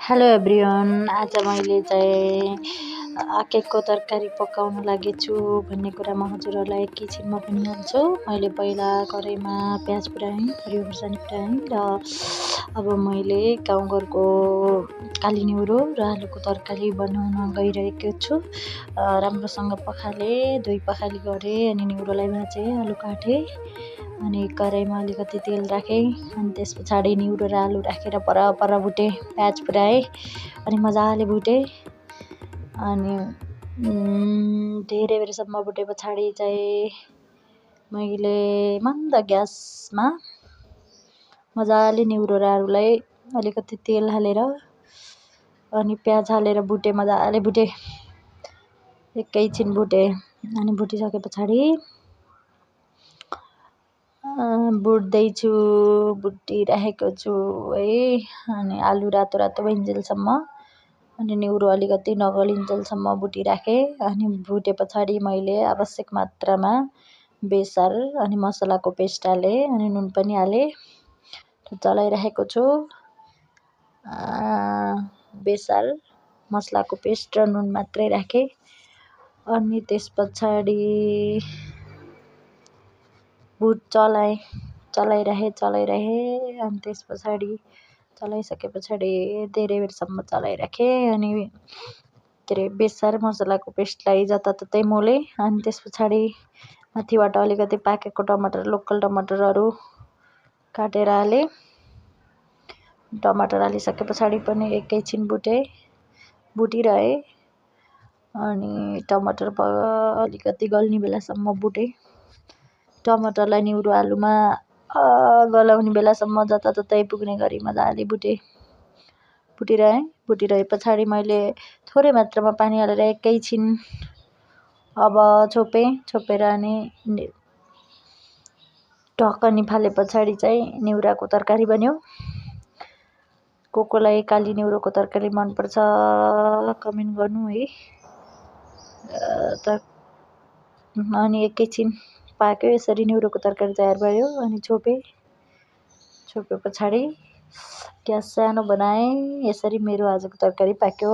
Hello everyone, आज मैले चाहिँ केकको तरकारी पकाउन लागेछु भन्ने कुरा म हजुरहरूलाई एकैछिनमा भनिहाल्छु। मैले पहिला कराईमा प्याज पुर्याएँ, हरियो खुर्सानी पुर्याएँ र अब मैले गाउँघरको काली निहुरो र आलुको तरकारी बनाउन गइरहेको छु। राम्रोसँग दुई पखाली गरेँ अनि निहुरोलाई भाजेँ, आलु काटेँ अनि कराईमा अलिकति तेल राखेँ अनि त्यस पछाडि निहुरो र आलु राखेर पर भुटेँ, प्याज पुर्याएँ अनि मजाले भुटेँ अनि धेरै बेरसम्म भुटे पछाडि चाहिँ मैले मन्द ग्यासमा मजाले निहुरो र आलुलाई अलिकति तेल हालेर अनि प्याज हालेर भुटेँ, मजाले भुटेँ, एकैछिन भुटेँ अनि भुटिसके पछाडि भुटिरहेको छु है। अनि आलु रातो रातो भइन्जेलसम्म अनि निहुरो अलिकति नगलिन्जेलसम्म भुटिराखेँ अनि भुटे पछाडि मैले आवश्यक मात्रामा बेसार अनि मसलाको पेस्ट हालेँ अनि नुन पनि हालेँ, चलाइरहेको छु। बेसार, मसलाको पेस्ट र नुन मात्रै राखेँ अनि त्यस पछाडि चलाइरहेँ अनि त्यस पछाडि चलाइसके पछाडि धेरै बेरसम्म चलाइराखेँ अनि बेसार मसलाको पेस्टलाई जताततै मोलेँ अनि त्यस पछाडि माथिबाट अलिकति पाकेको टमाटर, लोकल टमाटरहरू काटेर हालेँ। टमाटर हालिसके पछाडि पनि एकैछिन भुटिरहेँ अनि टमाटर अलिकति गल्ने बेलासम्म भुटेँ। टमाटरलाई निहुरो आलुमा गलाउने बेलासम्म जताततै पुग्ने गरी मजाले भुटिरहे पछाडि मैले थोरै मात्रामा पानी हालेर एकैछिन अब छोपेर अनि ढकनी फाले पछाडि चाहिँ निहुराको तरकारी बन्यो। कोलाई काली निहुरोको तरकारी मनपर्छ कमेन्ट गर्नु है। अनि एकैछिन पाक्यो, यसरी निहुरोको तरकारी तयार भयो अनि छोपे पछाडि ग्यास सानो बनाएँ। यसरी मेरो आजको तरकारी पाक्यो।